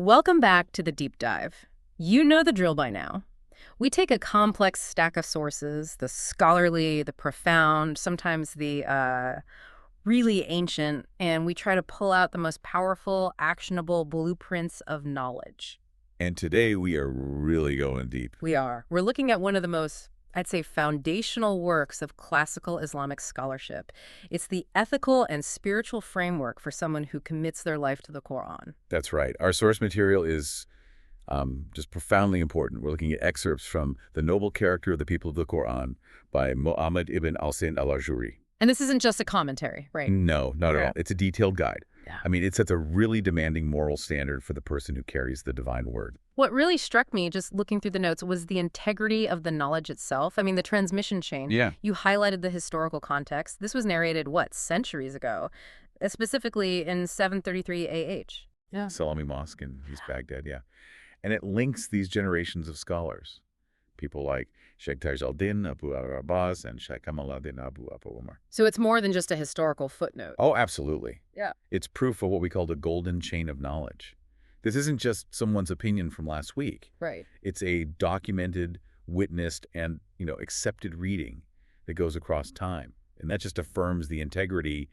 Welcome back to the deep dive. You know the drill by now. We take a complex stack of sources, the scholarly, the profound, sometimes the really ancient, and we try to pull out the most powerful, actionable blueprints of knowledge. And today we are really going deep. We are. We're looking at one of the most, I'd say, foundational works of classical Islamic scholarship. It's the ethical and spiritual framework for someone who commits their life to the Qur'an. That's right. Our source material is just profoundly important. We're looking at excerpts from The Noble Character of the People of the Qur'an by Muhammad ibn al-Sin al-Ajuri. And this isn't just a commentary, right? No, not at all. It's a detailed guide. Yeah. I mean, it sets a really demanding moral standard for the person who carries the divine word. What really struck me, just looking through the notes, was the integrity of the knowledge itself. I mean, the transmission chain. Yeah. You highlighted the historical context. This was narrated, what, centuries ago, specifically in 733 AH. Yeah. Salami Mosque in East Baghdad, yeah. And it links these generations of scholars. People like Sheikh Taj al-Din, Abu al-Abbas, and Sheikh Kamal-ad-Din Abu Umar. So it's more than just a historical footnote. Oh, absolutely. Yeah. It's proof of what we call the golden chain of knowledge. This isn't just someone's opinion from last week. Right. It's a documented, witnessed, and accepted reading that goes across time. And that just affirms the integrity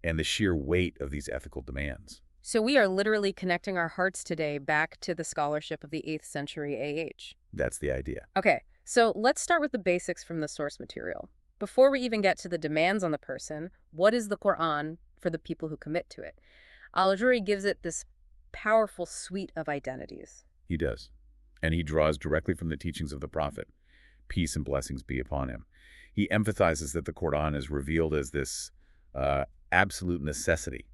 and the sheer weight of these ethical demands. So we are literally connecting our hearts today back to the scholarship of the 8th century AH. That's the idea. Okay, so let's start with the basics from the source material. Before we even get to the demands on the person, what is the Qur'an for the people who commit to it? Al-Ajuri gives it this powerful suite of identities. He does. And he draws directly from the teachings of the Prophet. Peace and blessings be upon him. He emphasizes that the Qur'an is revealed as this absolute necessity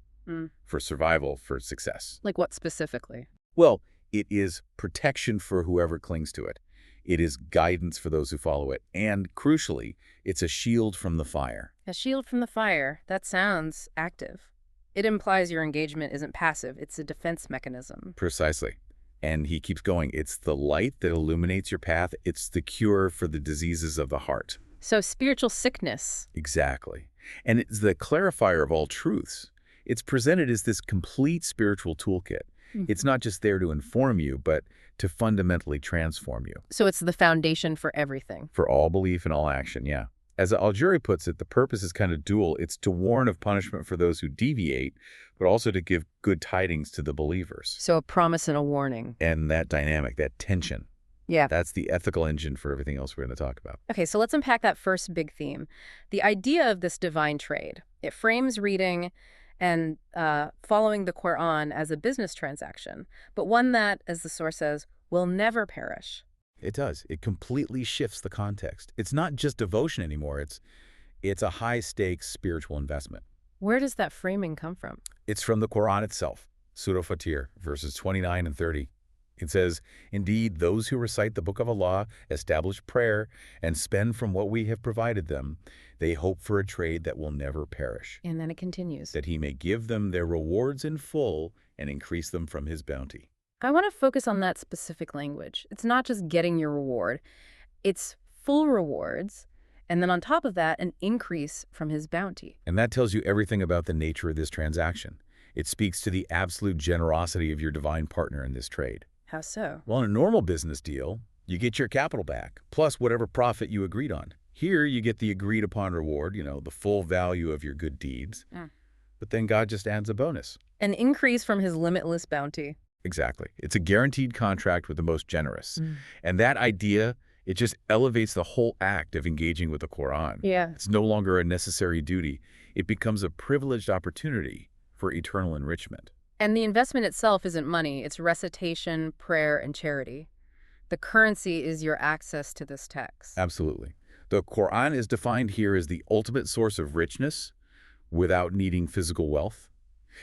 for survival, for success. Like what specifically? Well, it is protection for whoever clings to it. It is guidance for those who follow it. And crucially, it's a shield from the fire. A shield from the fire. That sounds active. It implies your engagement isn't passive. It's a defense mechanism. Precisely. And he keeps going. It's the light that illuminates your path. It's the cure for the diseases of the heart. So spiritual sickness. Exactly. And it's the clarifier of all truths. It's presented as this complete spiritual toolkit. It's not just there to inform you, but to fundamentally transform you. So it's the foundation for everything. For all belief and all action, yeah. As Al-Ajuri puts it, the purpose is kind of dual. It's to warn of punishment for those who deviate, but also to give good tidings to the believers. So a promise and a warning. And that dynamic, that tension. Yeah. That's the ethical engine for everything else we're going to talk about. Okay, so let's unpack that first big theme. The idea of this divine trade. It frames reading and following the Qur'an as a business transaction, but one that, as the source says, will never perish. It does. It completely shifts the context. It's not just devotion anymore. It's a high-stakes spiritual investment. Where does that framing come from? It's from the Qur'an itself, Surah Fatir, verses 29 and 30. It says, "Indeed, those who recite the book of Allah, establish prayer, and spend from what we have provided them, they hope for a trade that will never perish. And then it continues. That he may give them their rewards in full and increase them from his bounty." I want to focus on that specific language. It's not just getting your reward. It's full rewards, and then on top of that, an increase from his bounty. And that tells you everything about the nature of this transaction. It speaks to the absolute generosity of your divine partner in this trade. How so? Well, in a normal business deal, you get your capital back, plus whatever profit you agreed on. Here, you get the agreed upon reward, the full value of your good deeds. But then God just adds a bonus. An increase from his limitless bounty. Exactly. It's a guaranteed contract with the most generous. And that idea, it just elevates the whole act of engaging with the Qur'an. Yeah. It's no longer a necessary duty. It becomes a privileged opportunity for eternal enrichment. And the investment itself isn't money. It's recitation, prayer, and charity. The currency is your access to this text. Absolutely. The Qur'an is defined here as the ultimate source of richness without needing physical wealth.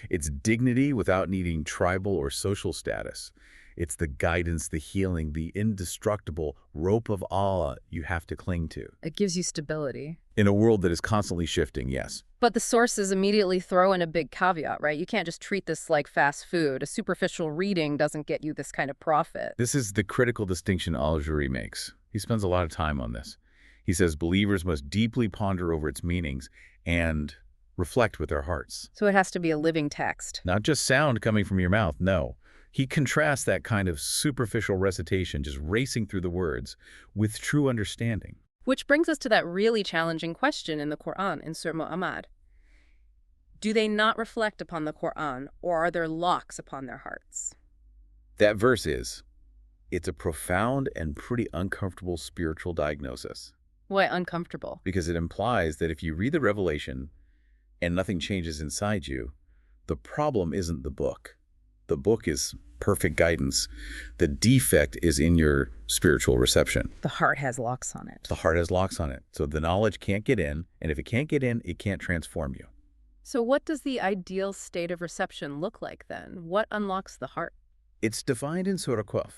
It's dignity without needing tribal or social status. It's the guidance, the healing, the indestructible rope of Allah you have to cling to. It gives you stability. In a world that is constantly shifting, yes. But the sources immediately throw in a big caveat, right? You can't just treat this like fast food. A superficial reading doesn't get you this kind of profit. This is the critical distinction Al-Ajuri makes. He spends a lot of time on this. He says believers must deeply ponder over its meanings and reflect with their hearts. So it has to be a living text. Not just sound coming from your mouth, no. He contrasts that kind of superficial recitation, just racing through the words, with true understanding. Which brings us to that really challenging question in the Qur'an in Surah Muhammad. Do they not reflect upon the Qur'an, or are there locks upon their hearts? That verse it's a profound and pretty uncomfortable spiritual diagnosis. Why uncomfortable? Because it implies that if you read the revelation and nothing changes inside you, the problem isn't the book. The book is perfect guidance. The defect is in your spiritual reception. The heart has locks on it. The heart has locks on it. So the knowledge can't get in, and if it can't get in, it can't transform you. So what does the ideal state of reception look like then? What unlocks the heart? It's defined in Surah Qaf.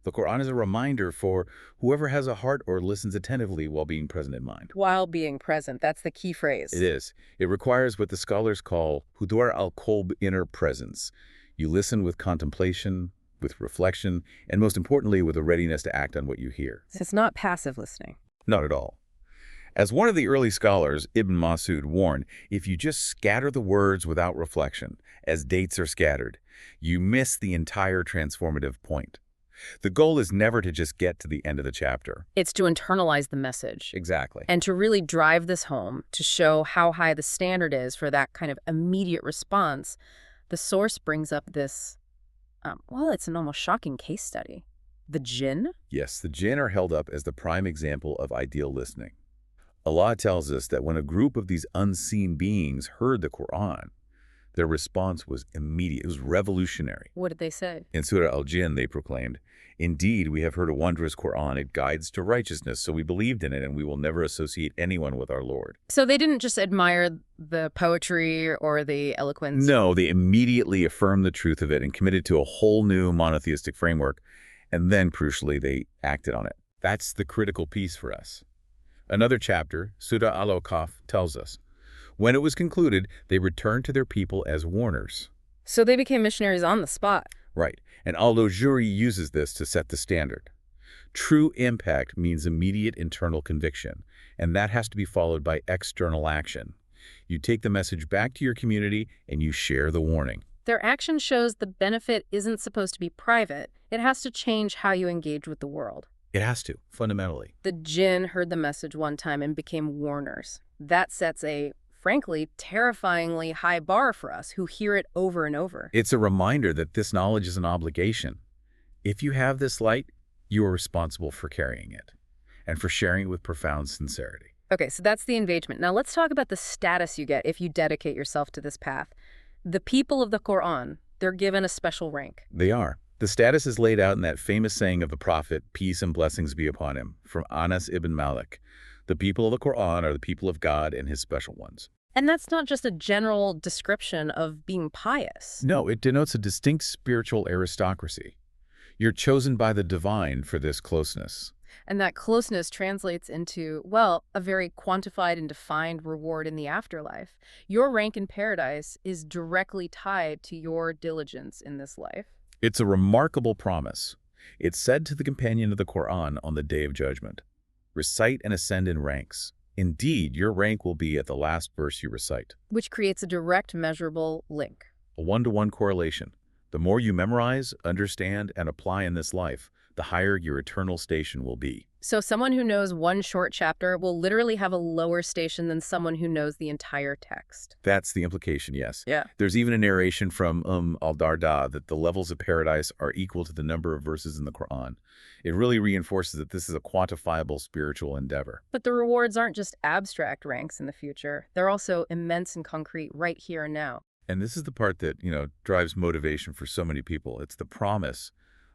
The Qur'an is a reminder for whoever has a heart or listens attentively while being present in mind. While being present, that's the key phrase. It is. It requires what the scholars call hudur al-qalb, inner presence. You listen with contemplation, with reflection, and most importantly, with a readiness to act on what you hear. So it's not passive listening. Not at all. As one of the early scholars, Ibn Masud, warned, if you just scatter the words without reflection, as dates are scattered, you miss the entire transformative point. The goal is never to just get to the end of the chapter. It's to internalize the message. Exactly. And to really drive this home, to show how high the standard is for that kind of immediate response. The source brings up this, it's an almost shocking case study. The jinn? Yes, the jinn are held up as the prime example of ideal listening. Allah tells us that when a group of these unseen beings heard the Qur'an, their response was immediate. It was revolutionary. What did they say? In Surah Al-Jinn, they proclaimed, "Indeed, we have heard a wondrous Qur'an. It guides to righteousness, so we believed in it, and we will never associate anyone with our Lord." So they didn't just admire the poetry or the eloquence? No, they immediately affirmed the truth of it and committed to a whole new monotheistic framework. And then, crucially, they acted on it. That's the critical piece for us. Another chapter, Surah Al-Kahf, tells us, when it was concluded, they returned to their people as warners. So they became missionaries on the spot. Right. And Al-Juri uses this to set the standard. True impact means immediate internal conviction, and that has to be followed by external action. You take the message back to your community and you share the warning. Their action shows the benefit isn't supposed to be private. It has to change how you engage with the world. It has to, fundamentally. The jinn heard the message one time and became warners. That sets a, frankly, terrifyingly high bar for us who hear it over and over. It's a reminder that this knowledge is an obligation. If you have this light, you are responsible for carrying it and for sharing it with profound sincerity. Okay, so that's the engagement. Now let's talk about the status you get if you dedicate yourself to this path. The people of the Qur'an, they're given a special rank. They are. The status is laid out in that famous saying of the Prophet, peace and blessings be upon him, from Anas ibn Malik. The people of the Qur'an are the people of God and his special ones. And that's not just a general description of being pious. No, it denotes a distinct spiritual aristocracy. You're chosen by the divine for this closeness. And that closeness translates into, well, a very quantified and defined reward in the afterlife. Your rank in paradise is directly tied to your diligence in this life. It's a remarkable promise. It's said to the companion of the Qur'an on the Day of Judgment, recite and ascend in ranks. Indeed, your rank will be at the last verse you recite. Which creates a direct measurable link. A one-to-one correlation. The more you memorize, understand, and apply in this life, the higher your eternal station will be. So someone who knows one short chapter will literally have a lower station than someone who knows the entire text. That's the implication, yes. Yeah. There's even a narration from al-Darda that the levels of paradise are equal to the number of verses in the Qur'an. It really reinforces that this is a quantifiable spiritual endeavor. But the rewards aren't just abstract ranks in the future. They're also immense and concrete right here and now. And this is the part that, drives motivation for so many people. It's the promise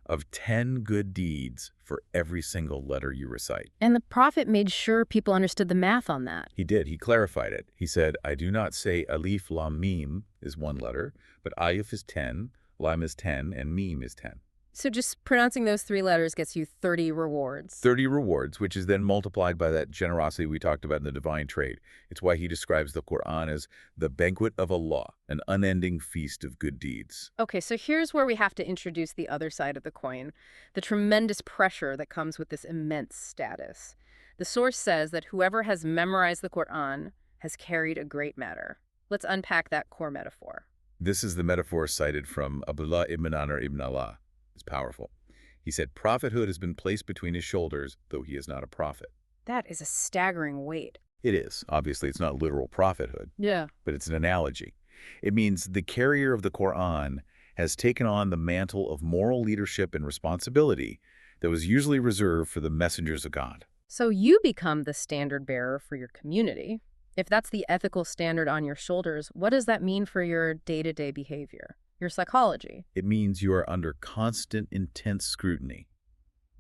of 10 good deeds for every single letter you recite. And the Prophet made sure people understood the math on that. He did. He clarified it. He said, I do not say alif, lam, mim is one letter, but alif is 10, lam is 10, and mim is 10. So just pronouncing those 3 letters gets you 30 rewards. 30 rewards, which is then multiplied by that generosity we talked about in the divine trade. It's why he describes the Qur'an as the banquet of Allah, an unending feast of good deeds. Okay, so here's where we have to introduce the other side of the coin, the tremendous pressure that comes with this immense status. The source says that whoever has memorized the Qur'an has carried a great matter. Let's unpack that core metaphor. This is the metaphor cited from Abdullah ibn Anar ibn Allah. It's powerful. He said, prophethood has been placed between his shoulders, though he is not a prophet. That is a staggering weight. It is. Obviously, it's not literal prophethood, Yeah. but it's an analogy. It means the carrier of the Qur'an has taken on the mantle of moral leadership and responsibility that was usually reserved for the messengers of God. So you become the standard bearer for your community. If that's the ethical standard on your shoulders, what does that mean for your day-to-day behavior, your psychology? It means you are under constant, intense scrutiny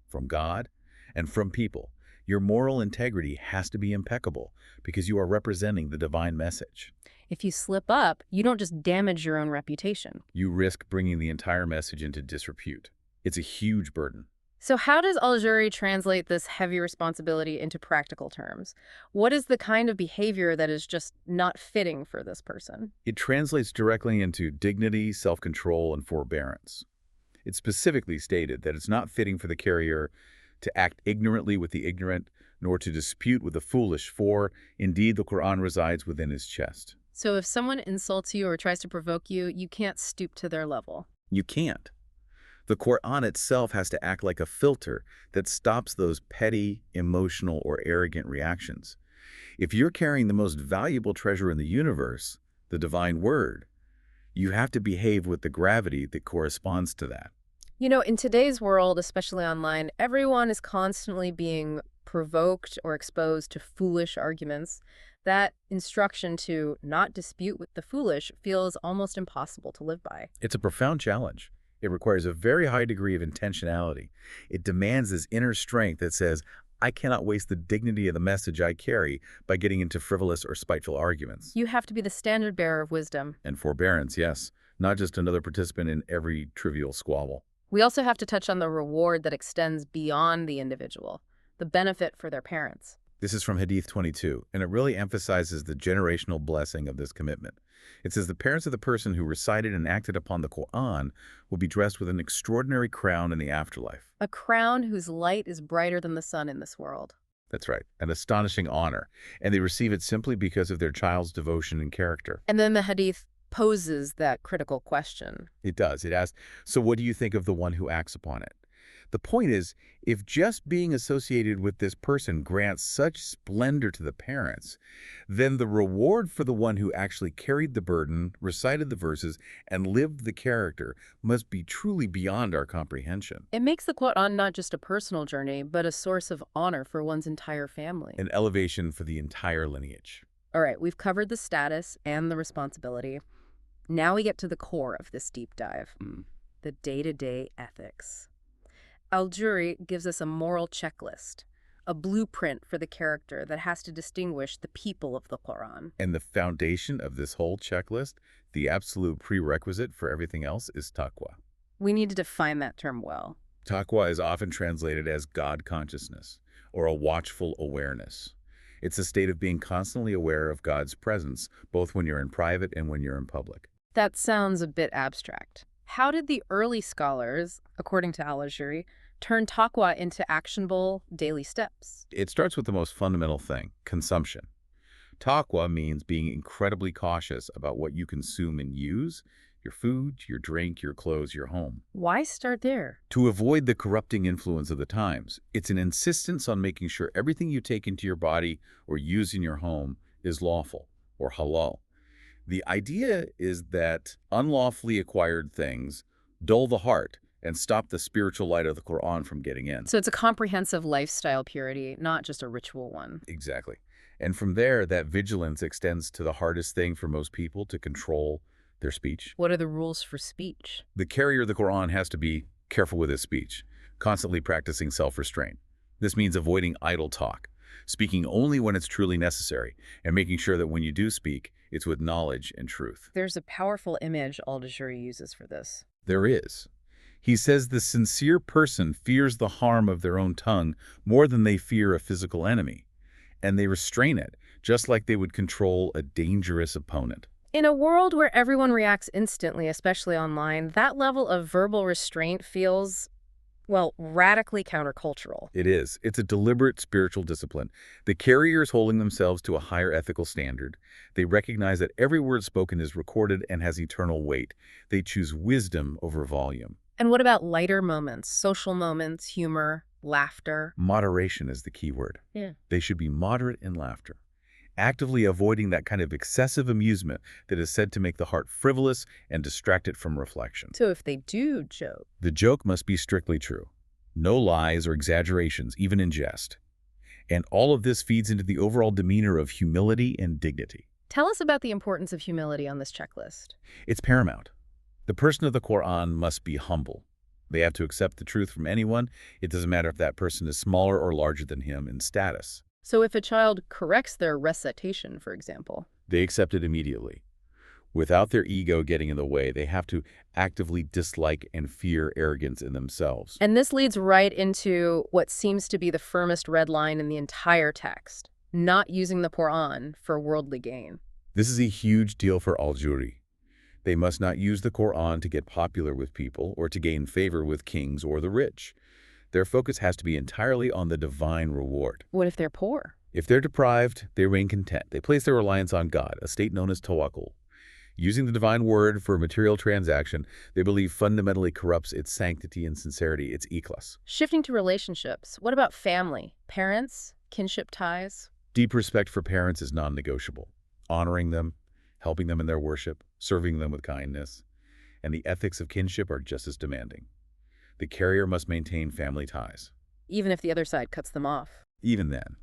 from God and from people. Your moral integrity has to be impeccable because you are representing the divine message. If you slip up, you don't just damage your own reputation. You risk bringing the entire message into disrepute. It's a huge burden. So how does al-Juri translate this heavy responsibility into practical terms? What is the kind of behavior that is just not fitting for this person? It translates directly into dignity, self-control, and forbearance. It's specifically stated that it's not fitting for the carrier to act ignorantly with the ignorant, nor to dispute with the foolish, for, indeed, the Qur'an resides within his chest. So if someone insults you or tries to provoke you, you can't stoop to their level. You can't. The Qur'an itself has to act like a filter that stops those petty, emotional, or arrogant reactions. If you're carrying the most valuable treasure in the universe, the divine word, you have to behave with the gravity that corresponds to that. You know, in today's world, especially online, everyone is constantly being provoked or exposed to foolish arguments. That instruction to not dispute with the foolish feels almost impossible to live by. It's a profound challenge. It requires a very high degree of intentionality. It demands this inner strength that says, I cannot waste the dignity of the message I carry by getting into frivolous or spiteful arguments. You have to be the standard bearer of wisdom. And forbearance, yes. Not just another participant in every trivial squabble. We also have to touch on the reward that extends beyond the individual, the benefit for their parents. This is from Hadith 22, and it really emphasizes the generational blessing of this commitment. It says the parents of the person who recited and acted upon the Qur'an will be dressed with an extraordinary crown in the afterlife. A crown whose light is brighter than the sun in this world. That's right, an astonishing honor, and they receive it simply because of their child's devotion and character. And then the hadith poses that critical question. It does. It asks, so what do you think of the one who acts upon it? The point is, if just being associated with this person grants such splendor to the parents, then the reward for the one who actually carried the burden, recited the verses, and lived the character must be truly beyond our comprehension. It makes the Qur'an not just a personal journey, but a source of honor for one's entire family. An elevation for the entire lineage. All right, we've covered the status and the responsibility. Now we get to the core of this deep dive, the day-to-day ethics. Al-Juri gives us a moral checklist, a blueprint for the character that has to distinguish the people of the Qur'an. And the foundation of this whole checklist, the absolute prerequisite for everything else, is taqwa. We need to define that term well. Taqwa is often translated as God consciousness, or a watchful awareness. It's a state of being constantly aware of God's presence, both when you're in private and when you're in public. That sounds a bit abstract. How did the early scholars, according to al-Juri, turn taqwa into actionable daily steps? It starts with the most fundamental thing, consumption. Taqwa means being incredibly cautious about what you consume and use, your food, your drink, your clothes, your home. Why start there? To avoid the corrupting influence of the times, it's an insistence on making sure everything you take into your body or use in your home is lawful or halal. The idea is that unlawfully acquired things dull the heart and stop the spiritual light of the Qur'an from getting in. So it's a comprehensive lifestyle purity, not just a ritual one. Exactly. And from there, that vigilance extends to the hardest thing for most people, to control their speech. What are the rules for speech? The carrier of the Qur'an has to be careful with his speech, constantly practicing self-restraint. This means avoiding idle talk, speaking only when it's truly necessary, and making sure that when you do speak, it's with knowledge and truth. There's a powerful image al-Juri uses for this. There is. He says the sincere person fears the harm of their own tongue more than they fear a physical enemy, and they restrain it, just like they would control a dangerous opponent. In a world where everyone reacts instantly, especially online, that level of verbal restraint feels Well, radically countercultural. It is. It's a deliberate spiritual discipline. The carriers holding themselves to a higher ethical standard. They recognize that every word spoken is recorded and has eternal weight. They choose wisdom over volume. And what about lighter moments, social moments, humor, laughter? Moderation is the key word. Yeah. They should be moderate in laughter, actively avoiding that kind of excessive amusement that is said to make the heart frivolous and distract it from reflection. So if they do joke, The joke must be strictly true. No lies or exaggerations, even in jest. And all of this feeds into the overall demeanor of humility and dignity. tell us about the importance of humility on this checklist. It's paramount. The person of the Qur'an must be humble. They have to accept the truth from anyone. It doesn't matter if that person is smaller or larger than him in status. So if a child corrects their recitation, for example, They accept it immediately. Without their ego getting in the way, they have to actively dislike and fear arrogance in themselves. and this leads right into what seems to be the firmest red line in the entire text, not using the Qur'an for worldly gain. This is a huge deal for al-Juri. They must not use the Qur'an to get popular with people or to gain favor with kings or the rich. Their focus has to be entirely on the divine reward. What if they're poor? If they're deprived, they remain content. They place their reliance on God, a state known as tawakkul. Using the divine word for a material transaction, they believe fundamentally corrupts its sanctity and sincerity, its ikhlas. Shifting to relationships, what about family, parents, kinship ties? Deep respect for parents is non-negotiable. Honoring them, helping them in their worship, serving them with kindness, and the ethics of kinship are just as demanding. The carrier must maintain family ties. Even if the other side cuts them off. Even then.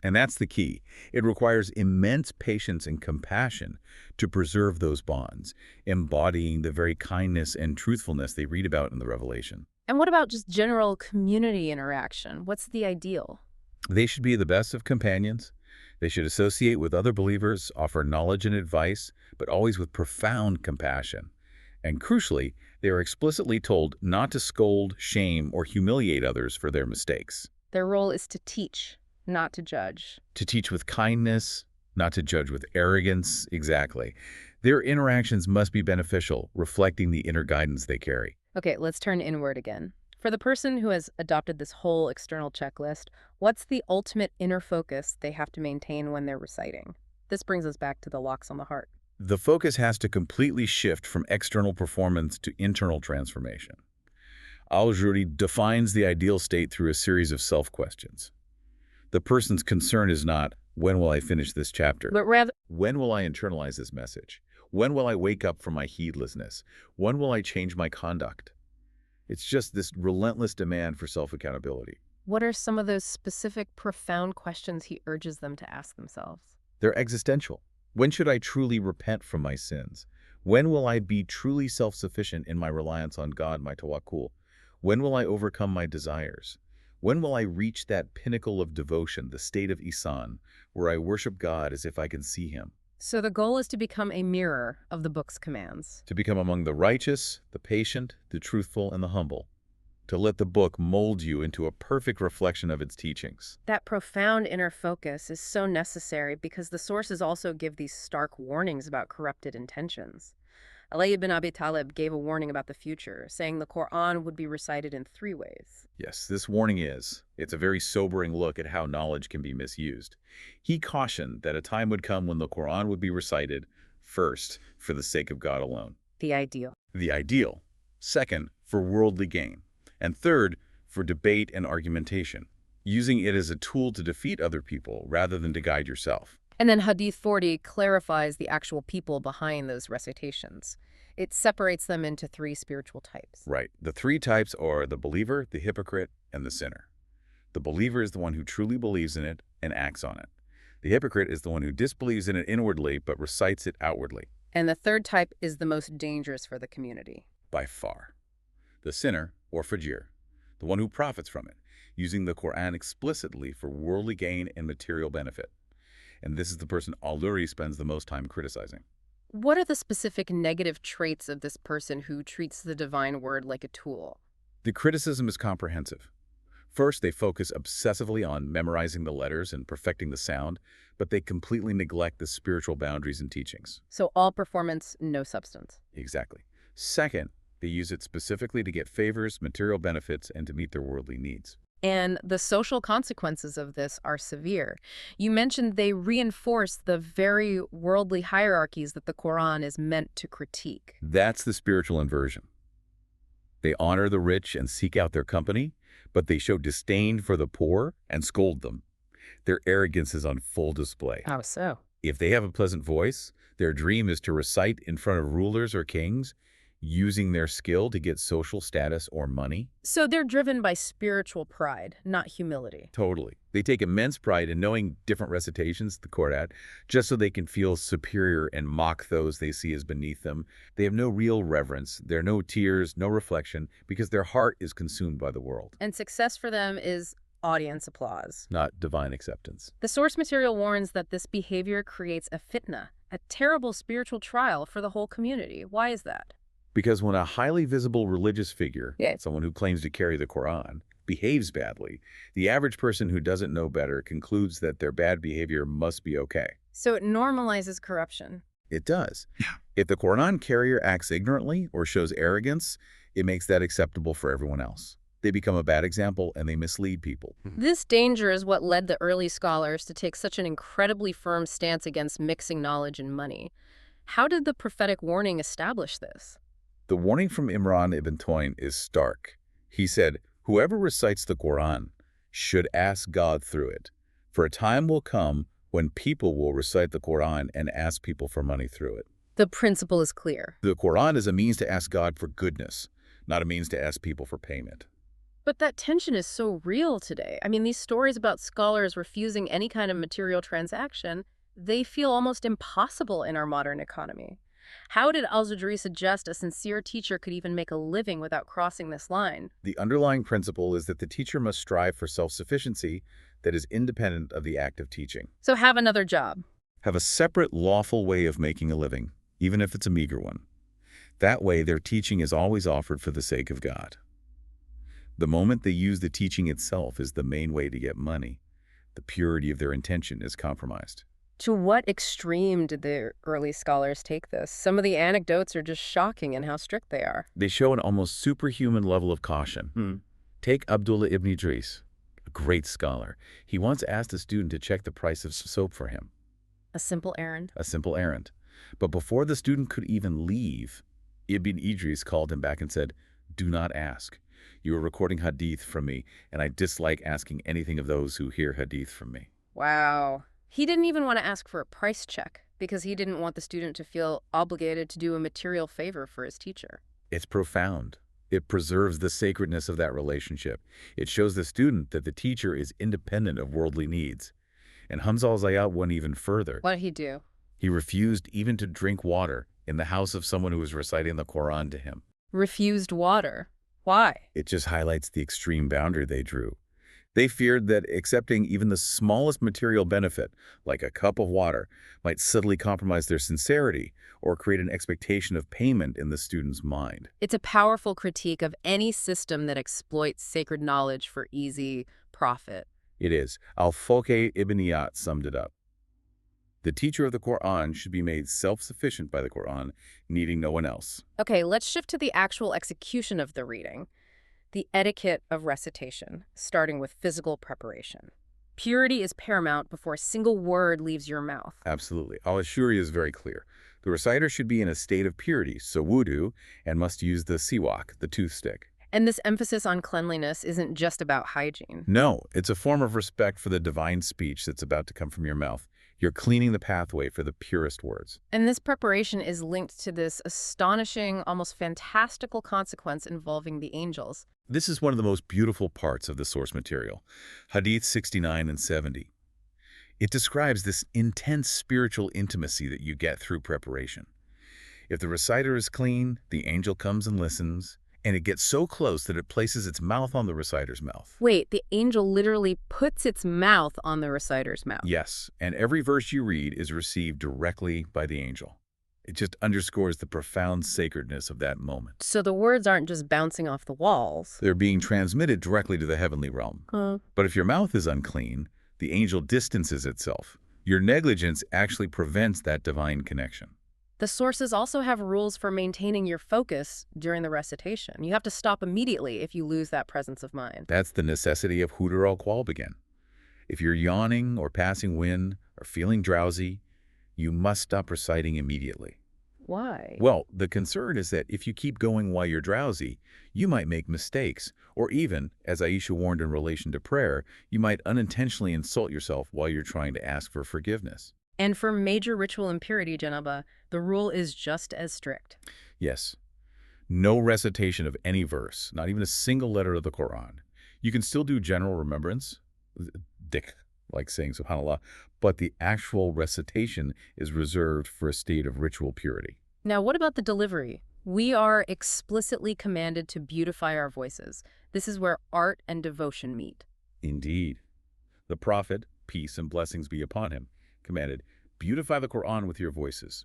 And that's the key. It requires immense patience and compassion to preserve those bonds, embodying the very kindness and truthfulness they read about in the Revelation. And what about just general community interaction? What's the ideal? They should be the best of companions. They should associate with other believers, offer knowledge and advice, but always with profound compassion. And crucially, they are explicitly told not to scold, shame, or humiliate others for their mistakes. Their role is to teach, not to judge. To teach with kindness, not to judge with arrogance. Exactly. Their interactions must be beneficial, reflecting the inner guidance they carry. Okay, let's turn inward again. For the person who has adopted this whole external checklist, what's the ultimate inner focus they have to maintain when they're reciting? This brings us back to the locks on the heart. The focus has to completely shift from external performance to internal transformation. Al-Juri defines the ideal state through a series of self-questions. The person's concern is not, when will I finish this chapter? But rather, When will I internalize this message? When will I wake up from my heedlessness? When will I change my conduct? It's just this relentless demand for self-accountability. what are some of those specific, profound questions he urges them to ask themselves? They're existential. When should I truly repent from my sins? When will I be truly self-sufficient in my reliance on God, my tawakkul? When will I overcome my desires? When will I reach that pinnacle of devotion, the state of ihsan, where I worship God as if I can see him? So the goal is to become a mirror of the book's commands. To become among the righteous, the patient, the truthful, and the humble. To let the book mold you into a perfect reflection of its teachings. That profound inner focus is so necessary because the sources also give these stark warnings about corrupted intentions. Ali ibn Abi Talib gave a warning about the future, saying the Qur'an would be recited in 3 ways. Yes, this warning it's a very sobering look at how knowledge can be misused. He cautioned that a time would come when the Qur'an would be recited, first, for the sake of God alone. The ideal. The ideal. Second, for worldly gain. And third, for debate and argumentation, using it as a tool to defeat other people rather than to guide yourself. And then Hadith 40 clarifies the actual people behind those recitations. It separates them into 3 spiritual types. Right. The 3 types are the believer, the hypocrite, and the sinner. The believer is the one who truly believes in it and acts on it. The hypocrite is the one who disbelieves in it inwardly but recites it outwardly. And the 3rd type is the most dangerous for the community. By far. The sinner, or fajir, the one who profits from it, using the Qur'an explicitly for worldly gain and material benefit. And this is the person al-Juri spends the most time criticizing. What are the specific negative traits of this person who treats the divine word like a tool? The criticism is comprehensive. First, they focus obsessively on memorizing the letters and perfecting the sound, but they completely neglect the spiritual boundaries and teachings. So all performance, no substance. Exactly. Second, They use it specifically to get favors, material benefits, and to meet their worldly needs. And the social consequences of this are severe. You mentioned they reinforce the very worldly hierarchies that the Qur'an is meant to critique. That's the spiritual inversion. They honor the rich and seek out their company, but they show disdain for the poor and scold them. Their arrogance is on full display. How so? If they have a pleasant voice, their dream is to recite in front of rulers or kings, using their skill to get social status or money. So they're driven by spiritual pride, not humility. Totally. They take immense pride in knowing different recitations, the Qur'an, just so they can feel superior and mock those they see as beneath them. They have no real reverence. There are no tears, no reflection, because their heart is consumed by the world. And success for them is audience applause. Not divine acceptance. The source material warns that this behavior creates a fitna, a terrible spiritual trial for the whole community. Why is that? Because when a highly visible religious figure, Yeah. someone who claims to carry the Qur'an, behaves badly, the average person who doesn't know better concludes that their bad behavior must be okay. So it normalizes corruption. It does. If the Qur'an carrier acts ignorantly or shows arrogance, it makes that acceptable for everyone else. They become a bad example and they mislead people. This danger is what led the early scholars to take such an incredibly firm stance against mixing knowledge and money. How did the prophetic warning establish this? The warning from Imran ibn Toyn is stark. He said, "Whoever recites the Qur'an should ask God through it. For a time will come when people will recite the Qur'an and ask people for money through it." The principle is clear. The Qur'an is a means to ask God for goodness, not a means to ask people for payment. But that tension is so real today. I mean, these stories about scholars refusing any kind of material transaction, they feel almost impossible in our modern economy. How did al-Judri suggest a sincere teacher could even make a living without crossing this line? The underlying principle is that the teacher must strive for self-sufficiency that is independent of the act of teaching. So have another job. Have a separate, lawful way of making a living, even if it's a meager one. That way, their teaching is always offered for the sake of God. The moment they use the teaching itself as the main way to get money, the purity of their intention is compromised. To what extreme did the early scholars take this? Some of the anecdotes are just shocking in how strict they are. They show an almost superhuman level of caution. Take Abdullah ibn Idris, a great scholar. He once asked a student to check the price of soap for him. A simple errand. A simple errand. But before the student could even leave, Ibn Idris called him back and said, "Do not ask. You are recording hadith from me, and I dislike asking anything of those who hear hadith from me." Wow. He didn't even want to ask for a price check because he didn't want the student to feel obligated to do a material favor for his teacher. It's profound. It preserves the sacredness of that relationship. It shows the student that the teacher is independent of worldly needs. And Hamza al-Zayyat went even further. What did he do? He refused even to drink water in the house of someone who was reciting the Qur'an to him. Refused water. Why? It just highlights the extreme boundary they drew. They feared that accepting even the smallest material benefit, like a cup of water, might subtly compromise their sincerity or create an expectation of payment in the student's mind. It's a powerful critique of any system that exploits sacred knowledge for easy profit. It is. Al-Fawqih ibn Iyad summed it up. The teacher of the Qur'an should be made self-sufficient by the Qur'an, needing no one else. Okay, let's shift to the actual execution of the reading. The etiquette of recitation, starting with physical preparation. Purity is paramount before a single word leaves your mouth. Absolutely. Al-Ashuri is very clear. The reciter should be in a state of purity, so wudu, and must use the siwak, the toothstick. And this emphasis on cleanliness isn't just about hygiene. No, it's a form of respect for the divine speech that's about to come from your mouth. You're cleaning the pathway for the purest words. And this preparation is linked to this astonishing, almost fantastical consequence involving the angels. This is one of the most beautiful parts of the source material, Hadith 69 and 70. It describes this intense spiritual intimacy that you get through preparation. If the reciter is clean, the angel comes and listens, and it gets so close that it places its mouth on the reciter's mouth. Wait, the angel literally puts its mouth on the reciter's mouth? Yes, and every verse you read is received directly by the angel. It just underscores the profound sacredness of that moment. So the words aren't just bouncing off the walls. They're being transmitted directly to the heavenly realm. But if your mouth is unclean, the angel distances itself. Your negligence actually prevents that divine connection. The sources also have rules for maintaining your focus during the recitation. You have to stop immediately if you lose that presence of mind. That's the necessity of Hudur al-Qualb again. If you're yawning or passing wind or feeling drowsy, you must stop reciting immediately. Why? Well, the concern is that if you keep going while you're drowsy, you might make mistakes, or even, as Aisha warned in relation to prayer, you might unintentionally insult yourself while you're trying to ask for forgiveness. And for major ritual impurity, Janaba, the rule is just as strict. Yes. No recitation of any verse, not even a single letter of the Qur'an. You can still do general remembrance, dik, like saying subhanallah, but the actual recitation is reserved for a state of ritual purity. Now, what about the delivery? We are explicitly commanded to beautify our voices. This is where art and devotion meet. Indeed. The Prophet, peace and blessings be upon him, commanded, beautify the Qur'an with your voices.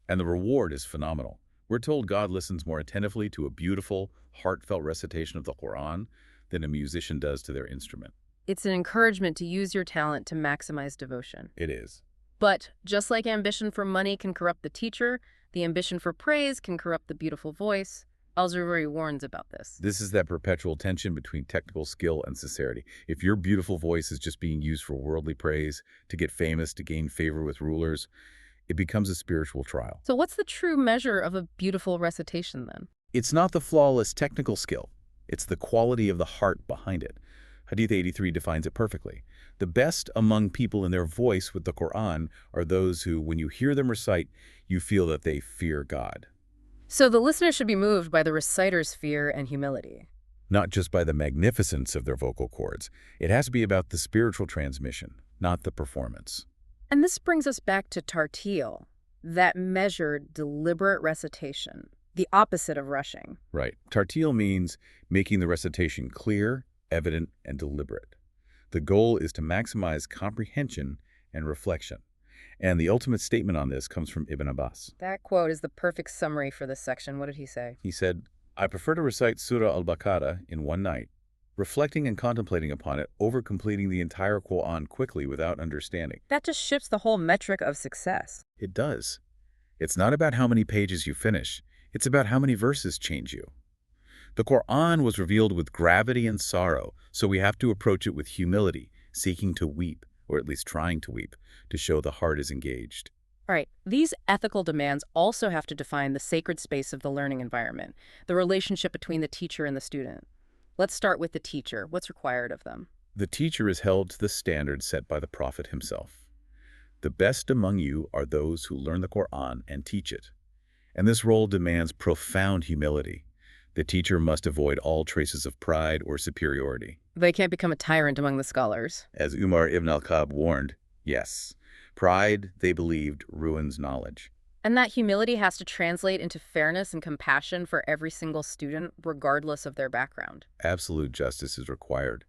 And the reward is phenomenal. We're told God listens more attentively to a beautiful, heartfelt recitation of the Qur'an than a musician does to their instrument. It's an encouragement to use your talent to maximize devotion. It is. But just like ambition for money can corrupt the teacher, the ambition for praise can corrupt the beautiful voice. Al-Jawari warns about this. This is that perpetual tension between technical skill and sincerity. If your beautiful voice is just being used for worldly praise, to get famous, to gain favor with rulers, it becomes a spiritual trial. So what's the true measure of a beautiful recitation then? It's not the flawless technical skill. It's the quality of the heart behind it. Hadith 83 defines it perfectly. The best among people in their voice with the Qur'an are those who, when you hear them recite, you feel that they fear God. So the listener should be moved by the reciter's fear and humility. Not just by the magnificence of their vocal cords. It has to be about the spiritual transmission, not the performance. And this brings us back to tartil, that measured, deliberate recitation, the opposite of rushing. Right. Tartil means making the recitation clear, evident, and deliberate. The goal is to maximize comprehension and reflection. And the ultimate statement on this comes from Ibn Abbas. That quote is the perfect summary for this section. What did he say? He said, I prefer to recite Surah al-Baqarah in one night, reflecting and contemplating upon it over completing the entire Qur'an quickly without understanding. That just shifts the whole metric of success. It does. It's not about how many pages you finish. It's about how many verses change you. The Qur'an was revealed with gravity and sorrow, so we have to approach it with humility, seeking to weep, or at least trying to weep, to show the heart is engaged. All right, these ethical demands also have to define the sacred space of the learning environment, the relationship between the teacher and the student. Let's start with the teacher. What's required of them? The teacher is held to the standard set by the Prophet himself. The best among you are those who learn the Qur'an and teach it. And this role demands profound humility. The teacher must avoid all traces of pride or superiority. They can't become a tyrant among the scholars. As Umar ibn al-Khattab warned, yes, pride, they believed, ruins knowledge. And that humility has to translate into fairness and compassion for every single student, regardless of their background. Absolute justice is required.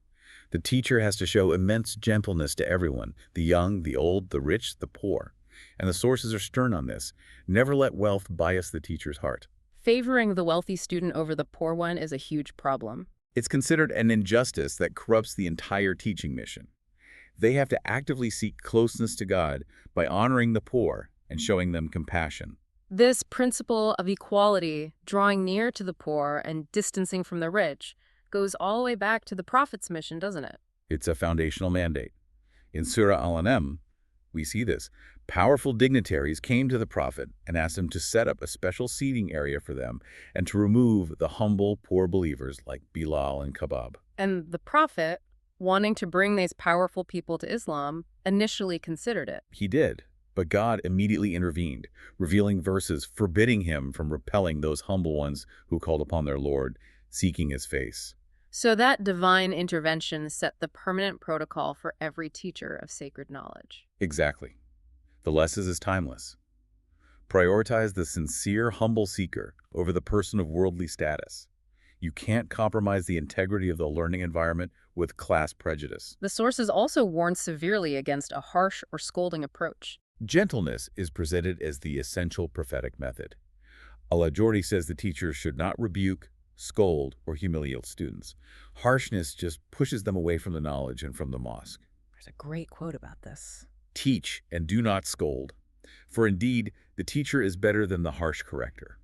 The teacher has to show immense gentleness to everyone, the young, the old, the rich, the poor. And the sources are stern on this. Never let wealth bias the teacher's heart. Favoring the wealthy student over the poor one is a huge problem. It's considered an injustice that corrupts the entire teaching mission. They have to actively seek closeness to God by honoring the poor and showing them compassion. This principle of equality, drawing near to the poor and distancing from the rich, goes all the way back to the Prophet's mission, doesn't it? It's a foundational mandate. In Surah Al-An'am, we see this. Powerful dignitaries came to the Prophet and asked him to set up a special seating area for them and to remove the humble, poor believers like Bilal and Khabab. And the Prophet, wanting to bring these powerful people to Islam, initially considered it. He did, but God immediately intervened, revealing verses forbidding him from repelling those humble ones who called upon their Lord, seeking his face. So that divine intervention set the permanent protocol for every teacher of sacred knowledge. Exactly. The lesson is timeless. Prioritize the sincere, humble seeker over the person of worldly status. You can't compromise the integrity of the learning environment with class prejudice. The sources also warn severely against a harsh or scolding approach. Gentleness is presented as the essential prophetic method. Al-Ajuri says the teacher should not rebuke, scold, or humiliate students. Harshness just pushes them away from the knowledge and from the mosque. There's a great quote about this. Teach and do not scold. For indeed, the teacher is better than the harsh corrector.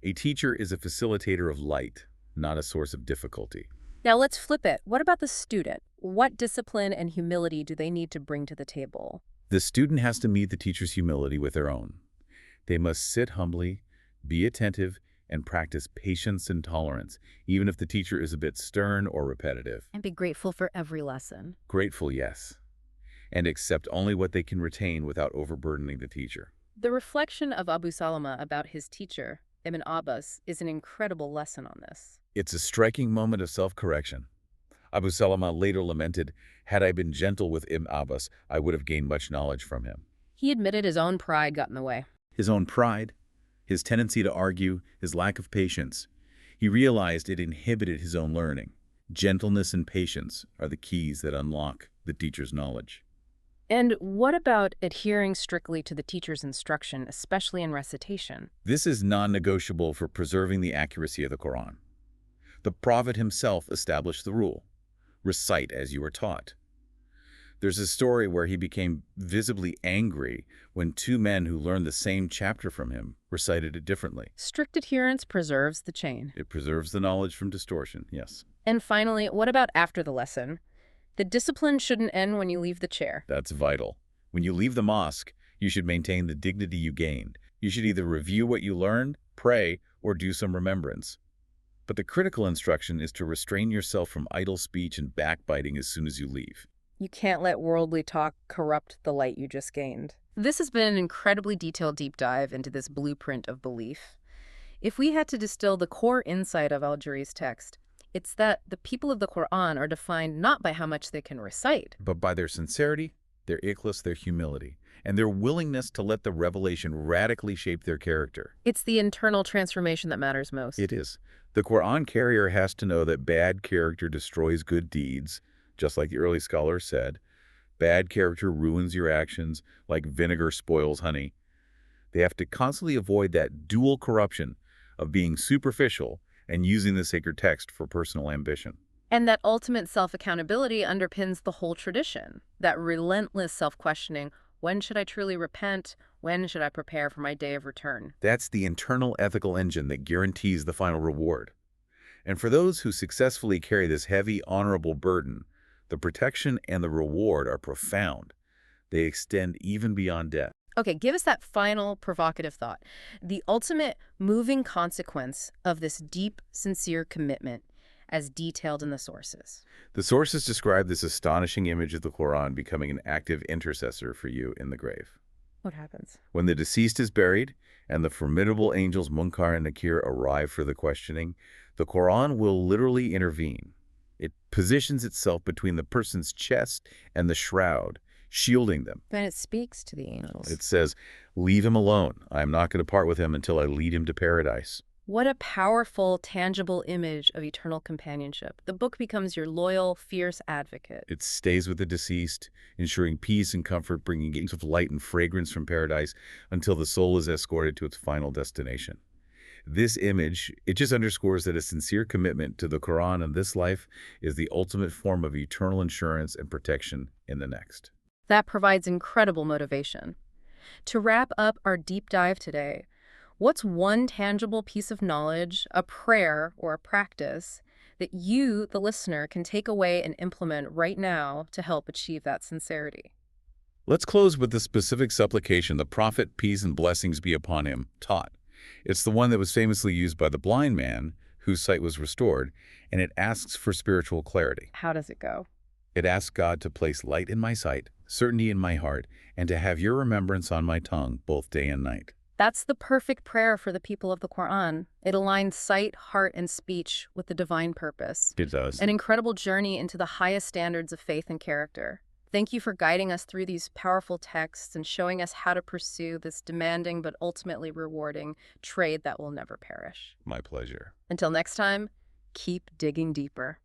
A teacher is a facilitator of light, not a source of difficulty. Now let's flip it. What about the student? What discipline and humility do they need to bring to the table? The student has to meet the teacher's humility with their own. They must sit humbly, be attentive, and practice patience and tolerance, even if the teacher is a bit stern or repetitive. And be grateful for every lesson. Grateful, yes, and accept only what they can retain without overburdening the teacher. The reflection of Abu Salama about his teacher, Ibn Abbas, is an incredible lesson on this. It's a striking moment of self-correction. Abu Salama later lamented, "Had I been gentle with Ibn Abbas, I would have gained much knowledge from him." He admitted his own pride got in the way. His own pride, his tendency to argue, his lack of patience. He realized it inhibited his own learning. Gentleness and patience are the keys that unlock the teacher's knowledge. And what about adhering strictly to the teacher's instruction, especially in recitation? This is non-negotiable for preserving the accuracy of the Qur'an. The Prophet himself established the rule: recite as you are taught. There's a story where he became visibly angry when two men who learned the same chapter from him recited it differently. Strict adherence preserves the chain. It preserves the knowledge from distortion, yes. And finally, what about after the lesson? The discipline shouldn't end when you leave the chair. That's vital. When you leave the mosque, you should maintain the dignity you gained. You should either review what you learned, pray, or do some remembrance. But the critical instruction is to restrain yourself from idle speech and backbiting as soon as you leave. You can't let worldly talk corrupt the light you just gained. This has been an incredibly detailed deep dive into this blueprint of belief. If we had to distill the core insight of Al-Juri's text, it's that the people of the Qur'an are defined not by how much they can recite, but by their sincerity, their ikhlas, their humility, and their willingness to let the revelation radically shape their character. It's the internal transformation that matters most. It is. The Qur'an carrier has to know that bad character destroys good deeds, just like the early scholars said. Bad character ruins your actions like vinegar spoils honey. They have to constantly avoid that dual corruption of being superficial and using the sacred text for personal ambition. And that ultimate self-accountability underpins the whole tradition. That relentless self-questioning, when should I truly repent? When should I prepare for my day of return? That's the internal ethical engine that guarantees the final reward. And for those who successfully carry this heavy, honorable burden, the protection and the reward are profound. They extend even beyond death. Okay, give us that final provocative thought. The ultimate moving consequence of this deep, sincere commitment as detailed in the sources. The sources describe this astonishing image of the Qur'an becoming an active intercessor for you in the grave. What happens? When the deceased is buried and the formidable angels Munkar and Nakir arrive for the questioning, the Qur'an will literally intervene. It positions itself between the person's chest and the shroud, shielding them. Then it speaks to the angels. It says, "Leave him alone. I am not going to part with him until I lead him to paradise." What a powerful, tangible image of eternal companionship. The book becomes your loyal, fierce advocate. It stays with the deceased, ensuring peace and comfort, bringing gleams of light and fragrance from paradise until the soul is escorted to its final destination. This image, it just underscores that a sincere commitment to the Qur'an in this life is the ultimate form of eternal insurance and protection in the next. That provides incredible motivation. To wrap up our deep dive today, what's one tangible piece of knowledge, a prayer, or a practice that you, the listener, can take away and implement right now to help achieve that sincerity? Let's close with the specific supplication the Prophet, peace and blessings be upon him, taught. It's the one that was famously used by the blind man whose sight was restored, and it asks for spiritual clarity. How does it go? It asks God to place light in my sight, certainty in my heart, and to have your remembrance on my tongue both day and night. That's the perfect prayer for the people of the Qur'an. It aligns sight, heart, and speech with the divine purpose. It does. An incredible journey into the highest standards of faith and character. Thank you for guiding us through these powerful texts and showing us how to pursue this demanding but ultimately rewarding trade that will never perish. My pleasure. Until next time, keep digging deeper.